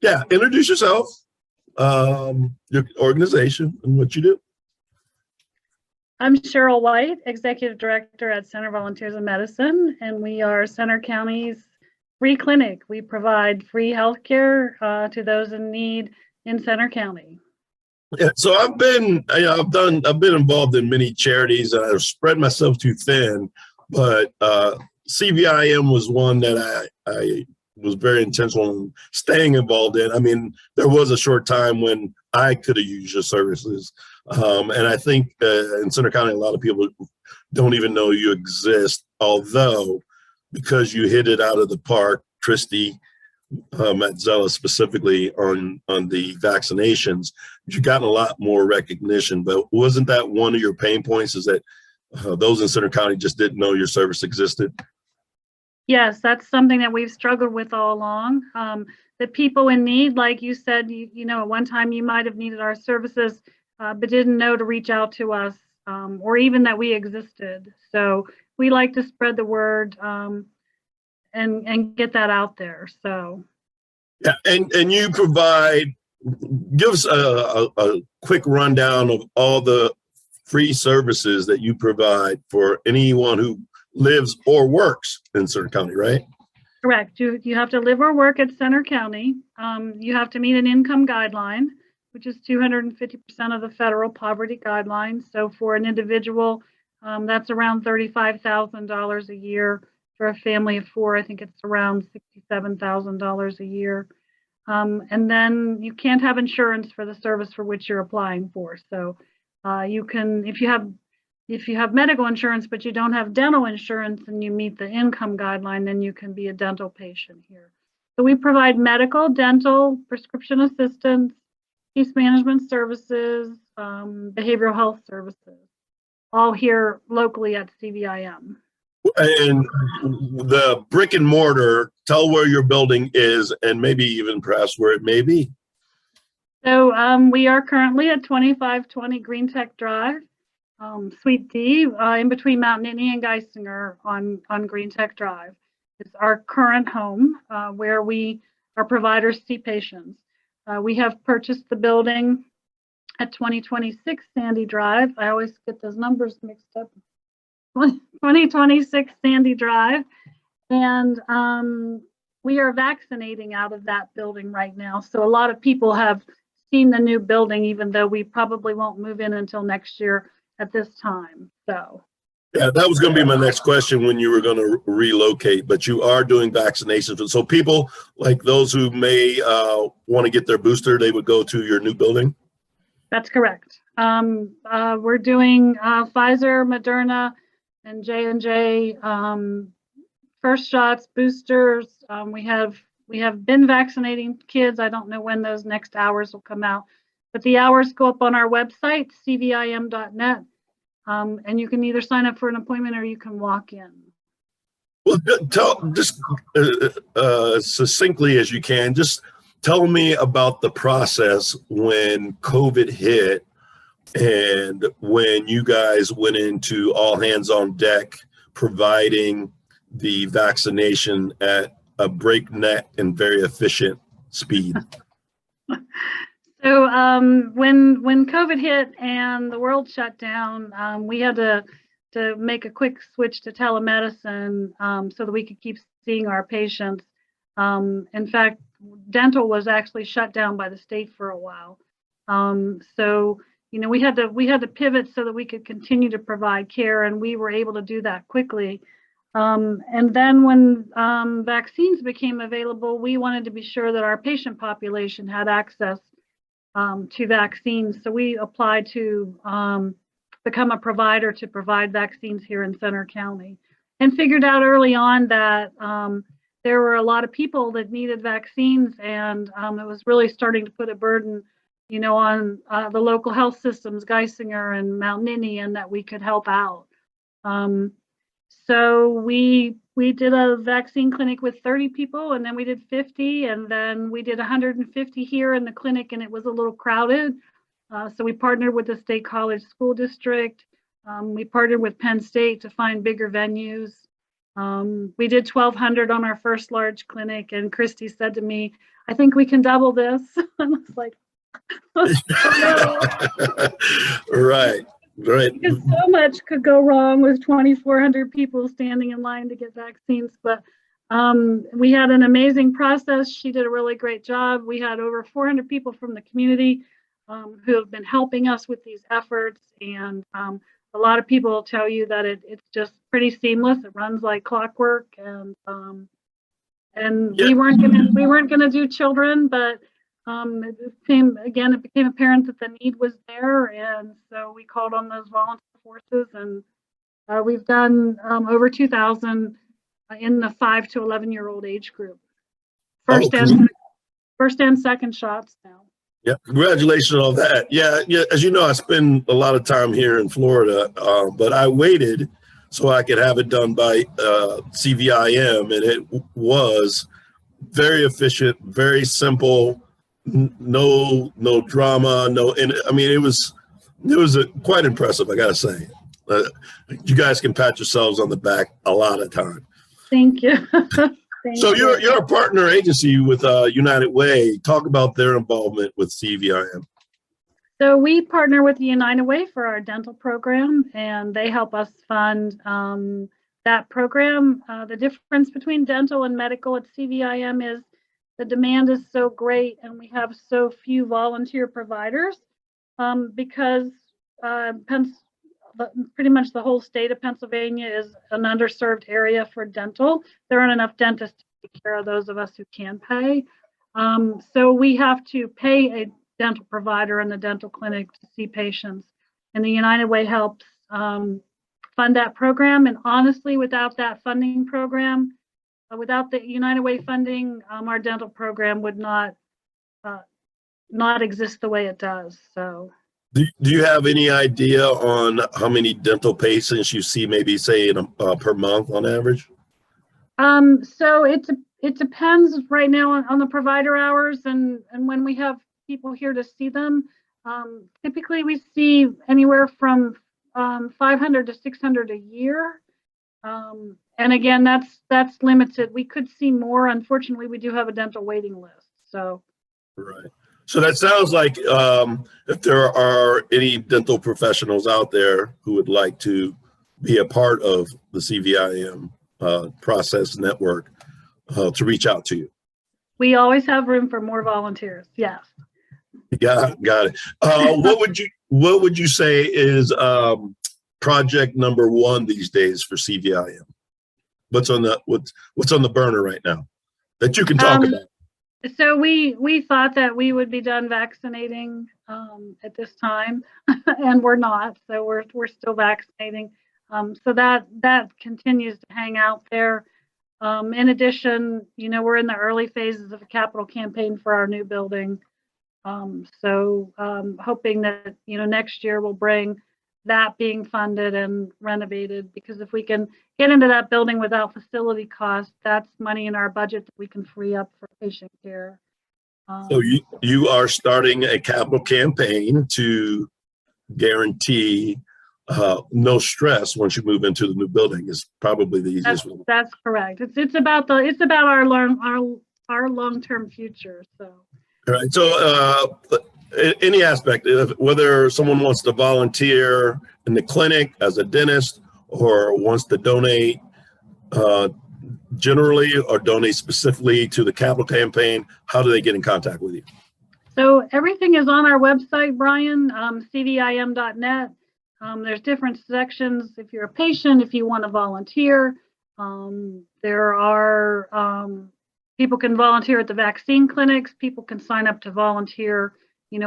Yeah, introduce yourself, your organization, and what you do. I'm Chery White, Executive Director at Center Volunteers of Medicine, and we are Center County's free clinic. We provide free healthcare to those in need in Center County. Yeah, so I've been involved in many charities, and I've spread myself too thin, but CVIM was one that I was very intentional in staying involved in. I mean, there was a short time when I could have used your services. And I think in Center County, a lot of people don't even know you exist, although because you hit it out of the park, Christy Matzella specifically on the vaccinations, you've gotten a lot more recognition. But wasn't that one of your pain points, is that those in Center County just didn't know your service existed? Yes, that's something that we've struggled with all along. The people in need, like you said, you know, at one time you might have needed our services, but didn't know to reach out to us, or even that we existed. So we like to spread the word and get that out there. So yeah, and you provide, give us a quick rundown of all the free services that you provide for anyone who lives or works in Center County, right? Correct. You have to live or work at Center County. You have to meet an income guideline, which is 250% of the federal poverty guidelines. So for an individual, that's around $35,000 a year. For a family of four, I think it's around $67,000 a year. And then you can't have insurance for the service for which you're applying for. So you can, if you have medical insurance, but you don't have dental insurance and you meet the income guideline, then you can be a dental patient here. So we provide medical, dental, prescription assistance, case management services, behavioral health services, all here locally at CVIM. And the brick and mortar, tell where your building is and maybe even perhaps where it may be. So we are currently at 2520 Green Tech Drive. Suite D, in between Mount Nittany and Geisinger on Green Tech Drive. It's our current home where our providers see patients. We have purchased the building at 2026 Sandy Drive. I always get those numbers mixed up. 2026 Sandy Drive. And we are vaccinating out of that building right now. So a lot of people have seen the new building, even though we probably won't move in until next year at this time. So yeah, that was going to be my next question, when you were going to relocate, but you are doing vaccinations. So people like those who may want to get their booster, they would go to your new building? That's correct. We're doing Pfizer, Moderna, and J&J first shots, boosters. We have been vaccinating kids. I don't know when those next hours will come out, but the hours go up on our website, cvim.net, and you can either sign up for an appointment or you can walk in. Well, tell just succinctly as you can, just tell me about the process when COVID hit and when you guys went into all hands on deck providing the vaccination at a breakneck and very efficient speed. So when COVID hit and the world shut down, we had to make a quick switch to telemedicine so that we could keep seeing our patients. In fact, dental was actually shut down by the state for a while. So you know, we had to pivot so that we could continue to provide care, and we were able to do that quickly. And then when vaccines became available, we wanted to be sure that our patient population had access to vaccines. So we applied to become a provider to provide vaccines here in Center County, and figured out early on that there were a lot of people that needed vaccines, and it was really starting to put a burden, you know, on the local health systems, Geisinger and Mount Nittany, and that we could help out. So we did a vaccine clinic with 30 people, and then we did 50, and then we did 150 here in the clinic, and it was a little crowded. So we partnered with the State College School District. We partnered with Penn State to find bigger venues. We did 1,200 on our first large clinic, and Christy said to me, "I think we can double this." And I was like, Right, right. because so much could go wrong with 2,400 people standing in line to get vaccines. But we had an amazing process. She did a really great job. We had over 400 people from the community who have been helping us with these efforts. And a lot of people will tell you that it's just pretty seamless. It runs like clockwork. And Yeah. we weren't gonna do children, but it became apparent that the need was there, and so we called on those volunteer forces, and we've done over 2,000 in the 5 to 11-year-old age group. First and second shots now. Yeah, congratulations on that. Yeah, as you know, I spend a lot of time here in Florida, but I waited so I could have it done by CVIM, and it was very efficient, very simple, no drama, and I mean it was quite impressive, I gotta say. You guys can pat yourselves on the back a lot of time. Thank you. So you're a partner agency with United Way. Talk about their involvement with CVIM. So we partner with the United Way for our dental program, and they help us fund that program. The difference between dental and medical at CVIM is the demand is so great, and we have so few volunteer providers because pretty much the whole state of Pennsylvania is an underserved area for dental. There aren't enough dentists to take care of those of us who can pay. So we have to pay a dental provider in the dental clinic to see patients. And the United Way helps fund that program. And honestly, without that funding program, without the United Way funding, our dental program would not exist the way it does. So. Do you have any idea on how many dental patients you see, maybe say per month on average? So it depends right now on the provider hours and when we have people here to see them. Typically we see anywhere from 500 to 600 a year. And again, that's limited. We could see more. Unfortunately, we do have a dental waiting list. So. Right. So that sounds like if there are any dental professionals out there who would like to be a part of the CVIM process network, to reach out to you. We always have room for more volunteers. Yes. Got it. What would you say is project number one these days for CVIM? What's on the burner right now that you can talk about? So we thought that we would be done vaccinating at this time, and we're not. So we're still vaccinating. So that continues to hang out there. In addition, we're in the early phases of a capital campaign for our new building. So hoping that next year will bring that being funded and renovated, because if we can get into that building without facility costs, that's money in our budget that we can free up for patient care. So you are starting a capital campaign to guarantee no stress once you move into the new building is probably the easiest one. That's correct. It's about our long-term future. So. All right. So any aspect, whether someone wants to volunteer in the clinic as a dentist or wants to donate generally or donate specifically to the capital campaign, how do they get in contact with you? So everything is on our website, Brian, cvim.net. There's different sections. If you're a patient, if you want to volunteer, there are people can volunteer at the vaccine clinics. People can sign up to volunteer,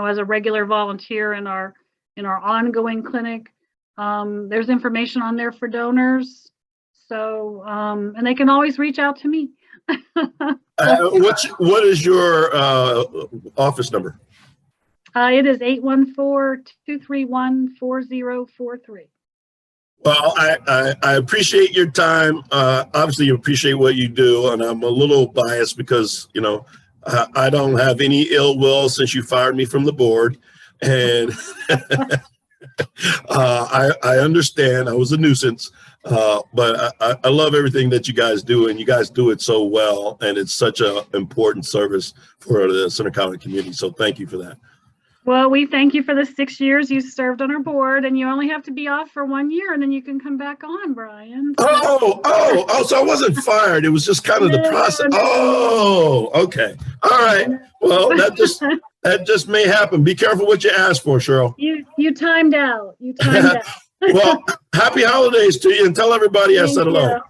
as a regular volunteer in our ongoing clinic. There's information on there for donors. So, and they can always reach out to me. What is your office number? It is 814-231-4043. Well, I appreciate your time. Obviously, you appreciate what you do, and I'm a little biased because I don't have any ill will since you fired me from the board, and I understand I was a nuisance, But I love everything that you guys do, and you guys do it so well, and it's such an important service for the Center County community. So thank you for that. Well, we thank you for the 6 years you served on our board, and you only have to be off for 1 year, and then you can come back on, Brian. So I wasn't fired. It was just kind of the process. Oh, okay. All right. Well, that just may happen. Be careful what you ask for, Cheryl. You timed out. You timed out. Well, happy holidays to you, and tell everybody I said hello.